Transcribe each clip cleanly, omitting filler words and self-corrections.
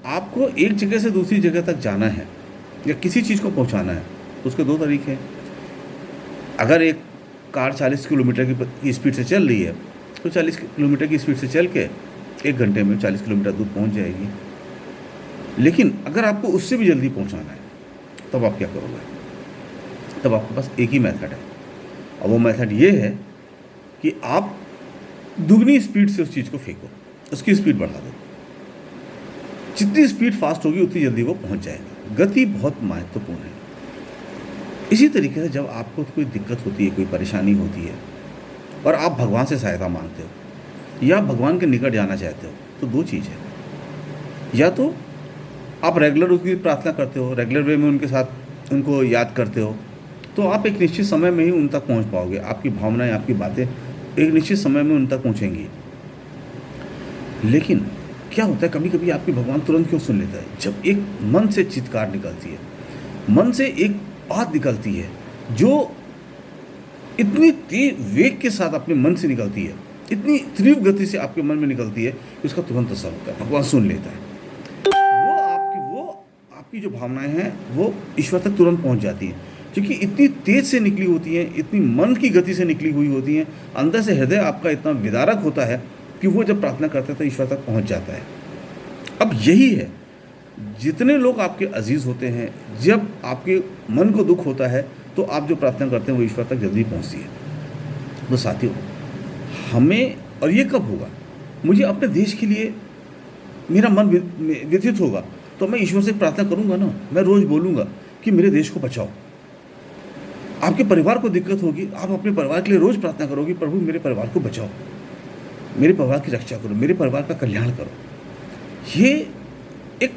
आपको एक जगह से दूसरी जगह तक जाना है या किसी चीज़ को पहुंचाना है तो उसके दो तरीके हैं। अगर एक कार 40 किलोमीटर की स्पीड से चल रही है तो 40 किलोमीटर की स्पीड से चल के 1 घंटे में 40 किलोमीटर दूर पहुंच जाएगी। लेकिन अगर आपको उससे भी जल्दी पहुंचाना है तब आप क्या करोगे? तब आपके पास एक ही मेथड है, और वो मेथड ये है कि आप दुगनी स्पीड से उस चीज़ को फेंको, उसकी स्पीड बढ़ा दो। जितनी स्पीड फास्ट होगी उतनी जल्दी वो पहुंच जाएगा। गति बहुत महत्वपूर्ण है। इसी तरीके से जब आपको कोई दिक्कत होती है, कोई परेशानी होती है और आप भगवान से सहायता मांगते हो या भगवान के निकट जाना चाहते हो, तो दो चीज़ है। या तो आप रेगुलर उसकी प्रार्थना करते हो, रेगुलर वे में उनके साथ उनको याद करते हो, तो आप एक निश्चित समय में ही उन तक पहुंच पाओगे। आपकी भावनाएं, आपकी बातें एक निश्चित समय में उन तक पहुंचेंगी। लेकिन क्या होता है, कभी कभी आपकी भगवान तुरंत क्यों सुन लेता है? जब एक मन से चित्कार निकलती है, मन से एक बात निकलती है जो इतनी तेज वेग के साथ अपने मन से निकलती है, इतनी तीव्र गति से आपके मन में निकलती है कि उसका तुरंत असर होता है, भगवान सुन लेता है। आपकी जो भावनाएं हैं वो ईश्वर तक तुरंत पहुंच जाती हैं, क्योंकि इतनी तेज से निकली होती हैं, इतनी मन की गति से निकली हुई होती हैं। अंदर से हृदय आपका इतना विदारक होता है कि वो जब प्रार्थना करते हैं तो ईश्वर तक पहुंच जाता है। अब यही है, जितने लोग आपके अजीज होते हैं, जब आपके मन को दुख होता है तो आप जो प्रार्थना करते हैं वो ईश्वर तक जल्दी पहुंचती है। तो साथियों, हमें, और ये कब होगा, मुझे अपने देश के लिए मेरा मन व्यथित होगा तो मैं ईश्वर से प्रार्थना करूंगा ना, मैं रोज़ बोलूँगा कि मेरे देश को बचाओ। आपके परिवार को दिक्कत होगी, आप अपने परिवार के लिए रोज़ प्रार्थना करोगे, प्रभु मेरे परिवार को बचाओ, मेरे परिवार की रक्षा करो, मेरे परिवार का कल्याण करो। ये एक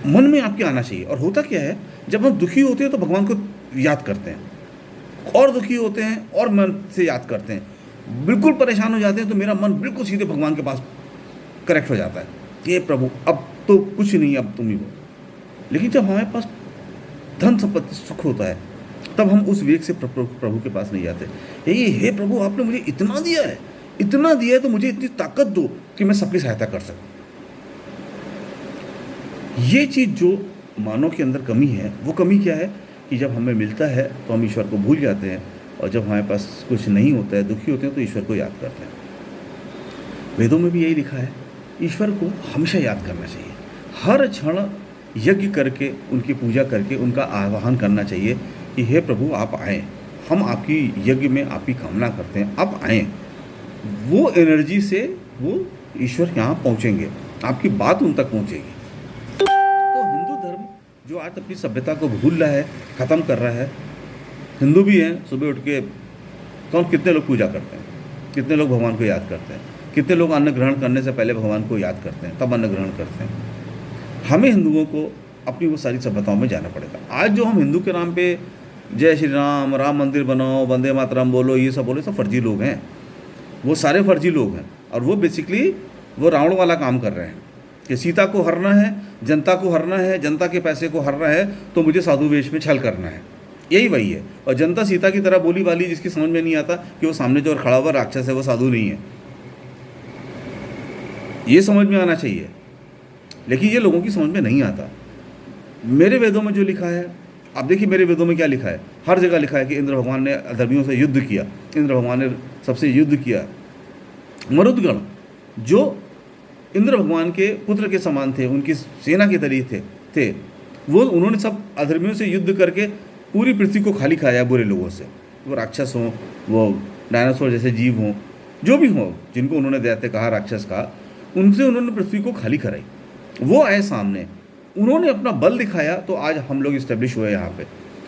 मन में आपके आना चाहिए। और होता क्या है, जब हम दुखी होते हैं तो भगवान को याद करते हैं, और दुखी होते हैं और मन से याद करते हैं। बिल्कुल परेशान हो जाते हैं तो मेरा मन बिल्कुल सीधे भगवान के पास करेक्ट हो जाता है, ये प्रभु अब तो कुछ नहीं, अब तुम ही हो। लेकिन जब हमारे पास धन संपत्ति सुख होता है तब हम उस वेग से प्रभु के पास नहीं जाते। यही, हे प्रभु आपने मुझे इतना दिया है, इतना दिया है, तो मुझे इतनी ताकत दो कि मैं सबकी सहायता कर सकूं। ये चीज़ जो मानव के अंदर कमी है, वो कमी क्या है कि जब हमें मिलता है तो हम ईश्वर को भूल जाते हैं, और जब हमारे पास कुछ नहीं होता है, दुखी होते हैं, तो ईश्वर को याद करते हैं। वेदों में भी यही लिखा है, ईश्वर को हमेशा याद करना चाहिए। हर क्षण यज्ञ करके, उनकी पूजा करके उनका आह्वान करना चाहिए कि हे प्रभु आप आएँ, हम आपकी यज्ञ में आपकी कामना करते हैं, आप आएँ। वो एनर्जी से वो ईश्वर यहाँ पहुँचेंगे, आपकी बात उन तक पहुँचेगी। तो हिंदू धर्म जो आज अपनी सभ्यता को भूल रहा है, ख़त्म कर रहा है, हिंदू भी हैं, सुबह उठ के कितने लोग पूजा करते हैं, कितने लोग भगवान को याद करते हैं, कितने लोग अन्न ग्रहण करने से पहले भगवान को याद करते हैं, तब अन्न ग्रहण करते हैं। हमें हिंदुओं को अपनी वो सारी सभ्यताओं में जाना पड़ेगा। आज जो हम हिंदू के नाम पे जय श्री राम, राम मंदिर बनाओ, वंदे मातरम बोलो, ये सब बोलो, सब फर्जी लोग हैं। वो सारे फर्जी लोग हैं, और वो बेसिकली वो रावण वाला काम कर रहे हैं कि सीता को हरना है, जनता को हरना है, जनता के पैसे को हरना है, तो मुझे साधु वेश में छल करना है। यही वही है। और जनता सीता की तरह बोली वाली, जिसकी समझ में नहीं आता कि वो सामने जो खड़ा हुआ राक्षस है वो साधु नहीं है, ये समझ में आना चाहिए। लेकिन ये लोगों की समझ में नहीं आता। मेरे वेदों में जो लिखा है, आप देखिए मेरे वेदों में क्या लिखा है। हर जगह लिखा है कि इंद्र भगवान ने अधर्मियों से युद्ध किया, इंद्र भगवान ने सबसे युद्ध किया। मरुदगण जो इंद्र भगवान के पुत्र के समान थे, उनकी सेना के तरीके थे, वो उन्होंने सब अधर्मियों से युद्ध करके पूरी पृथ्वी को खाली खाया बुरे लोगों से। वो राक्षस हों, वो डायनासोर जैसे जीव हों, जो भी हों, जिनको उन्होंने दैत्य कहा, राक्षस कहा, उनसे उन्होंने पृथ्वी को खाली कराई। वो आए सामने, उन्होंने अपना बल दिखाया, तो आज हम लोग इस्टेब्लिश हुए यहाँ पे।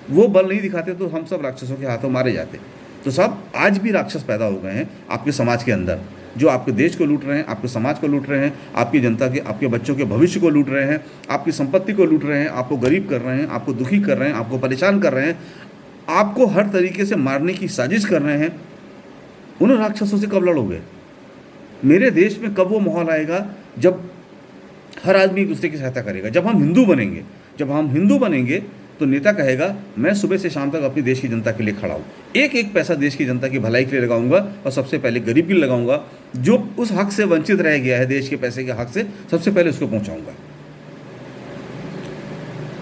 वो बल नहीं दिखाते तो हम सब राक्षसों के हाथों मारे जाते। तो सब आज भी राक्षस पैदा हो गए हैं आपके समाज के अंदर, जो आपके देश को लूट रहे हैं, आपके समाज को लूट रहे हैं, आपकी जनता के, आपके बच्चों के भविष्य को लूट रहे हैं, आपकी संपत्ति को लूट रहे हैं, आपको गरीब कर रहे हैं, आपको दुखी कर रहे हैं, आपको परेशान कर रहे हैं, आपको हर तरीके से मारने की साजिश कर रहे हैं। उन राक्षसों से कब लड़ोगे? मेरे देश में कब वो माहौल आएगा जब हर आदमी एक दूसरे की सहायता करेगा? जब हम हिंदू बनेंगे। जब हम हिंदू बनेंगे तो नेता कहेगा मैं सुबह से शाम तक अपनी देश की जनता के लिए खड़ा हूँ, एक एक पैसा देश की जनता की भलाई के लिए लगाऊंगा, और सबसे पहले गरीब के लिए लगाऊंगा। जो उस हक से वंचित रह गया है, देश के पैसे के हक से, सबसे पहले उसको पहुँचाऊँगा।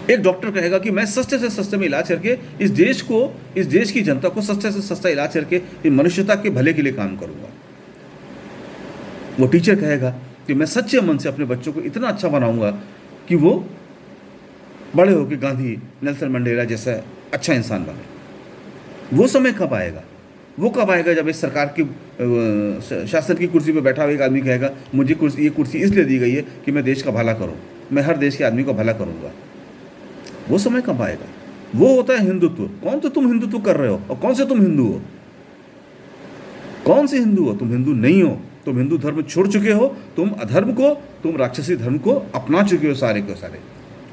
एक डॉक्टर कहेगा कि मैं सस्ते से सस्ते में इलाज करके इस देश की जनता को सस्ते से सस्ता इलाज करके इस मनुष्यता के भले के लिए काम करूंगा। वो टीचर कहेगा कि मैं सच्चे मन से अपने बच्चों को इतना अच्छा बनाऊंगा कि वो बड़े होकर गांधी, नेल्सन मंडेला जैसा अच्छा इंसान बने। वो समय कब आएगा? वो कब आएगा जब इस सरकार की शासन की कुर्सी पर बैठा हुआ एक आदमी कहेगा मुझे ये कुर्सी इसलिए दी गई है कि मैं देश का भला करूं, मैं हर देश के आदमी को भला करूंगा। वो समय कब आएगा? वो होता है हिंदुत्व। कौन तो तुम हिंदुत्व कर रहे हो और कौन से तुम हिंदू हो? कौन से हिंदू हो? तुम हिंदू नहीं हो। तुम हिंदू धर्म छोड़ चुके हो। तुम अधर्म को, तुम राक्षसी धर्म को अपना चुके हो सारे के सारे।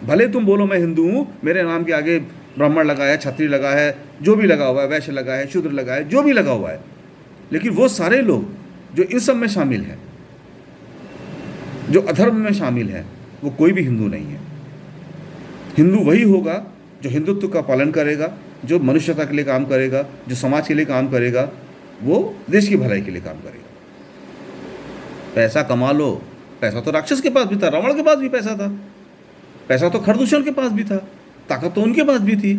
भले तुम बोलो मैं हिंदू हूँ, मेरे नाम के आगे ब्राह्मण लगा है, क्षत्रिय लगा है, जो भी लगा हुआ है, वैश्य लगा है, शूद्र लगा है, जो भी लगा हुआ है, लेकिन वो सारे लोग जो इस सब में शामिल हैं, जो अधर्म में शामिल हैं, वो कोई भी हिंदू नहीं है। हिंदू वही होगा जो हिंदुत्व का पालन करेगा, जो मनुष्यता के लिए काम करेगा, जो समाज के लिए काम करेगा, वो देश की भलाई के लिए काम करेगा। पैसा कमा लो। पैसा तो राक्षस के पास भी था, रावण के पास भी पैसा था। पैसा तो खरदूषण के पास भी था, ताकत तो उनके पास भी थी।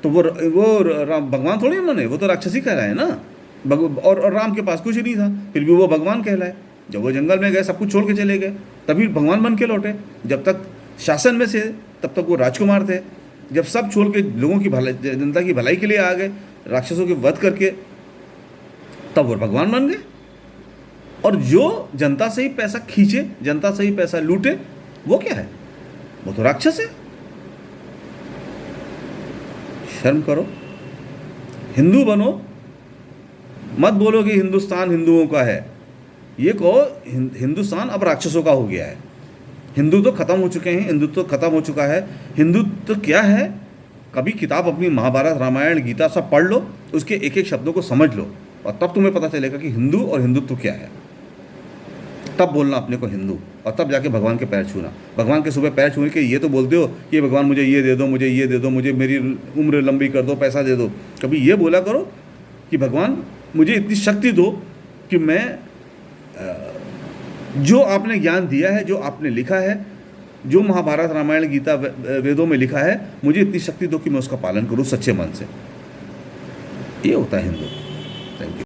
तो वो भगवान थोड़ी उन्होंने, वो तो राक्षसी कहलाए ना। और राम के पास कुछ नहीं था, फिर भी वो भगवान कहलाए। जब वो जंगल में गए, सब कुछ छोड़ के चले गए, तभी भगवान बन के लौटे। जब तक शासन में से तब तक वो राजकुमार थे। जब सब छोड़ के लोगों की भलाई, जनता की भलाई के लिए आ गए, राक्षसों के वध करके, तब वो भगवान बन गए। और जो जनता से ही पैसा खींचे, जनता से ही पैसा लूटे, वो क्या है? वो तो राक्षस है। शर्म करो, हिंदू बनो। मत बोलो कि हिंदुस्तान हिंदुओं का है। ये कहो हिंदुस्तान अब राक्षसों का हो गया है। हिंदू तो खत्म हो चुके हैं, हिंदुत्व तो खत्म हो चुका है। हिंदुत्व क्या है? कभी किताब अपनी महाभारत, रामायण, गीता सब पढ़ लो, उसके एक एक शब्दों को समझ लो, और तब तुम्हें पता चलेगा कि हिंदू और हिंदुत्व क्या है। तब बोलना अपने को हिंदू, और तब जाके भगवान के पैर छूना। भगवान के सुबह पैर छूने के ये तो बोलते हो कि भगवान मुझे ये दे दो, मुझे ये दे दो, मुझे मेरी उम्र लंबी कर दो, पैसा दे दो। कभी ये बोला करो कि भगवान मुझे इतनी शक्ति दो कि मैं जो आपने ज्ञान दिया है, जो आपने लिखा है, जो महाभारत, रामायण, गीता, वेदों में लिखा है, मुझे इतनी शक्ति दो कि मैं उसका पालन करूं सच्चे मन से। ये होता है हिंदू। Thank you.